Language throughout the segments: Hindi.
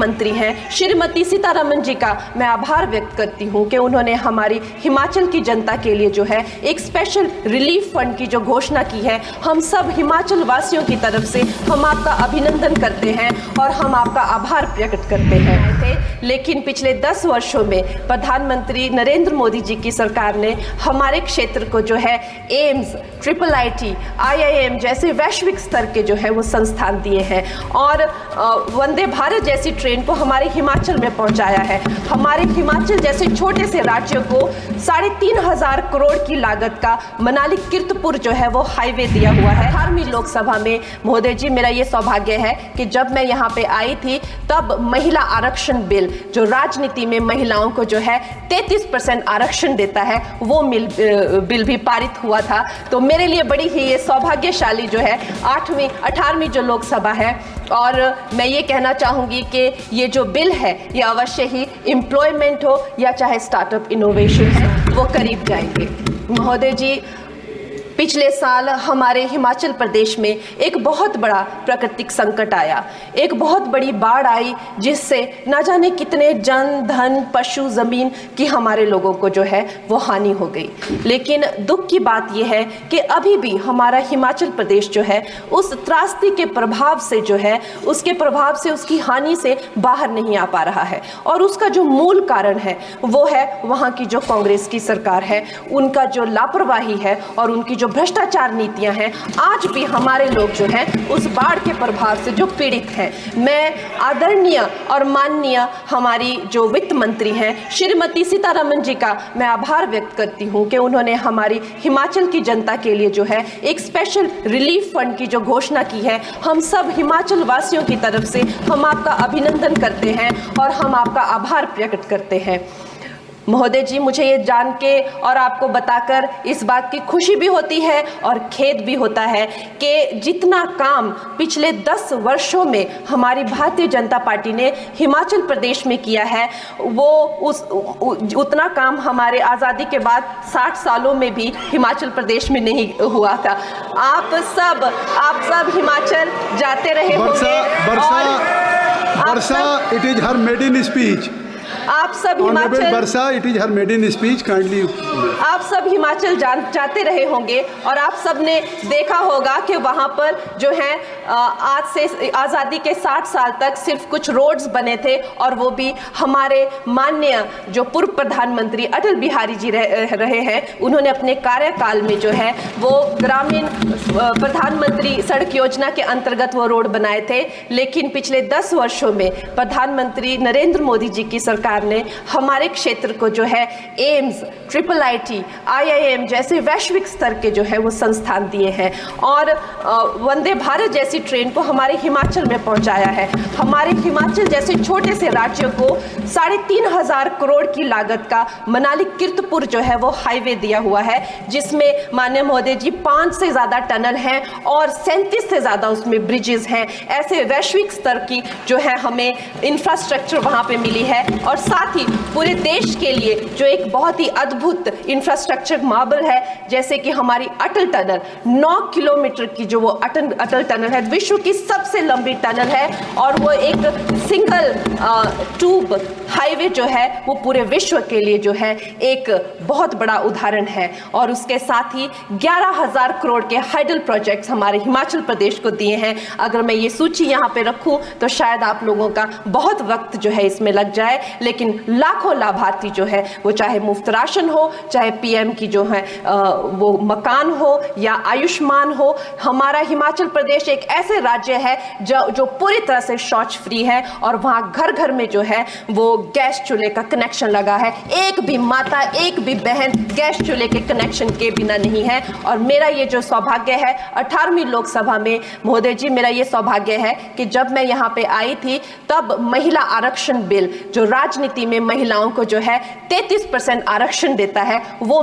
मंत्री हैं श्रीमती सीतारमण जी का मैं आभार व्यक्त करती हूं कि उन्होंने हमारी हिमाचल की जनता के लिए जो है एक स्पेशल रिलीफ फंड की जो घोषणा की है। हम सब हिमाचल वासियों की तरफ से हम आपका अभिनंदन करते हैं और हम आपका आभार प्रकट करते हैं। लेकिन पिछले 10 वर्षों में प्रधानमंत्री नरेंद्र मोदी जी की सरकार ने हमारे क्षेत्र को जो है एम्स, IIT, IIM जैसे वैश्विक स्तर के जो है वो संस्थान दिए हैं और वंदे भारत जैसी ट्रेन को हमारे हिमाचल में पहुंचाया है। हमारे हिमाचल जैसे छोटे से राज्य को 3,500 करोड़ की लागत का मनाली कीर्तपुर जो है वो हाईवे दिया हुआ है। 18वीं लोकसभा में महोदय जी मेरा ये सौभाग्य है कि जब मैं यहाँ पे आई थी तब महिला आरक्षण बिल जो राजनीति में महिलाओं को जो है 33% आरक्षण देता है वो बिल भी पारित हुआ था। तो मेरे लिए बड़ी ही ये सौभाग्यशाली जो है 18वीं जो लोकसभा है और मैं ये कहना चाहूँगी कि ये जो बिल है ये अवश्य ही एम्प्लॉयमेंट हो या चाहे स्टार्टअप इनोवेशन है वो करीब जाएंगे। महोदय जी पिछले साल हमारे हिमाचल प्रदेश में एक बहुत बड़ा प्राकृतिक संकट आया, एक बहुत बड़ी बाढ़ आई जिससे ना जाने कितने जन धन पशु जमीन की हमारे लोगों को जो है वो हानि हो गई। लेकिन दुख की बात यह है कि अभी भी हमारा हिमाचल प्रदेश जो है उस त्रासदी के प्रभाव से जो है उसके प्रभाव से उसकी हानि से बाहर नहीं आ पा रहा है और उसका जो मूल कारण है वो है वहाँ की जो कांग्रेस की सरकार है, उनका जो लापरवाही है और उनकी जो भ्रष्टाचार नीतियां हैं। आज भी हमारे लोग जो हैं उस बाढ़ के प्रभाव से जो पीड़ित हैं। मैं आदरणीय और माननीय हमारी जो वित्त मंत्री हैं श्रीमती सीतारमण जी का मैं आभार व्यक्त करती हूं कि उन्होंने हमारी हिमाचल की जनता के लिए जो है एक स्पेशल रिलीफ फंड की जो घोषणा की है। हम सब हिमाचल वासियों की तरफ से हम आपका अभिनंदन करते हैं और हम आपका आभार प्रकट करते हैं। महोदय जी मुझे ये जान के और आपको बताकर इस बात की खुशी भी होती है और खेद भी होता है कि जितना काम पिछले 10 वर्षों में हमारी भारतीय जनता पार्टी ने हिमाचल प्रदेश में किया है वो उतना काम हमारे आज़ादी के बाद 60 सालों में भी हिमाचल प्रदेश में नहीं हुआ था। आप सब हिमाचल जाते रहे होंगे। वर्षा, it is her maiden speech. आप सब हिमाचल आप सब हिमाचल जाते रहे होंगे और आप सब ने देखा होगा कि वहाँ पर जो है आज से आज़ादी के 60 साल तक सिर्फ कुछ रोड्स बने थे और वो भी हमारे माननीय जो पूर्व प्रधानमंत्री अटल बिहारी जी रहे हैं उन्होंने अपने कार्यकाल में जो है वो ग्रामीण प्रधानमंत्री सड़क योजना के अंतर्गत वो रोड बनाए थे। लेकिन पिछले 10 वर्षों में प्रधानमंत्री नरेंद्र मोदी जी की सरकार ने हमारे क्षेत्र को जो है एम्स, IIT, IIM जैसे वैश्विक स्तर के जो है वो संस्थान दिए हैं और वंदे भारत जैसी ट्रेन को हमारे हिमाचल में पहुंचाया है। हमारे हिमाचल जैसे छोटे से राज्य को 3,500 करोड़ की लागत का मनाली कीर्तपुर जो है वो हाईवे दिया हुआ है जिसमें माननीय महोदय जी 5 से ज़्यादा टनल हैं और 37 से ज़्यादा उसमें ब्रिजेस हैं। ऐसे वैश्विक स्तर की जो है हमें इंफ्रास्ट्रक्चर वहाँ पे मिली है और साथ ही पूरे देश के लिए जो एक बहुत ही अद्भुत इंफ्रास्ट्रक्चर मार्बल है जैसे कि हमारी अटल टनल 9 किलोमीटर की जो वो अटल टनल है विश्व की सबसे लंबी टनल है और वो एक सिंगल ट्यूब हाईवे जो है वो पूरे विश्व के लिए जो है एक बहुत बड़ा उदाहरण है। और उसके साथ ही 11,000 करोड़ के हाइडल प्रोजेक्ट्स हमारे हिमाचल प्रदेश को दिए हैं। अगर मैं ये सूची यहाँ पे रखूँ तो शायद आप लोगों का बहुत वक्त जो है इसमें लग जाए, लेकिन लाखों लाभार्थी जो है वो चाहे मुफ्त राशन हो, चाहे PM की जो है वो मकान हो या आयुष्मान हो। हमारा हिमाचल प्रदेश एक ऐसे राज्य है जो पूरी तरह से शौच फ्री है और वहाँ घर घर में जो है वो गैस चूल्हे का कनेक्शन लगा है। एक भी माता, एक भी बहन गैस चूल्हे के कनेक्शन के बिना नहीं है। और मेरा ये जो सौभाग्य है 18वीं लोकसभा में महोदय जी, मेरा ये सौभाग्य है कि जब मैं यहाँ पे आई थी तब महिला आरक्षण बिल जो राजनीति में महिलाओं को जो है 33% आरक्षण देता है, वो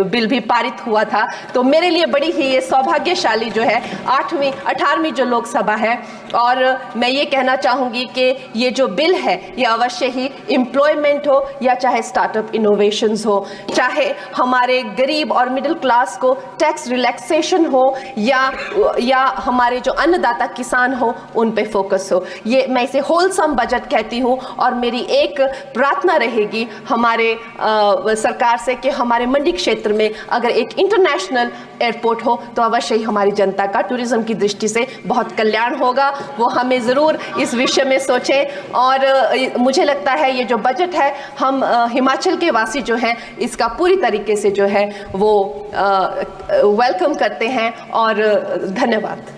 बिल भी पारित हुआ था। तो मेरे लिए बड़ी ही ये सौभाग्यशाली जो है 18वीं जो लोकसभा है, और मैं ये कहना चाहूँगी कि ये जो बिल है ये अवश्य ही एम्प्लॉयमेंट हो या चाहे स्टार्टअप इनोवेशंस हो, चाहे हमारे गरीब और मिडिल क्लास को टैक्स रिलैक्सेशन हो या हमारे जो अन्नदाता किसान हो उन पे फोकस हो। ये मैं इसे होलसम बजट कहती हूँ, और मेरी एक प्रार्थना रहेगी हमारे सरकार से कि हमारे मंडी क्षेत्र में अगर एक इंटरनेशनल एयरपोर्ट हो तो अवश्य ही हमारी जनता का टूरिज्म की दृष्टि से बहुत कल्याण होगा। वो हमें ज़रूर इस विषय में सोचें, और मुझे लगता है ये जो बजट है हम हिमाचल के वासी जो हैं इसका पूरी तरीके से जो है वो वेलकम करते हैं, और धन्यवाद।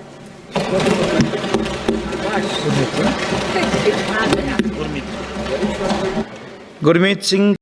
गुरमीत सिंह।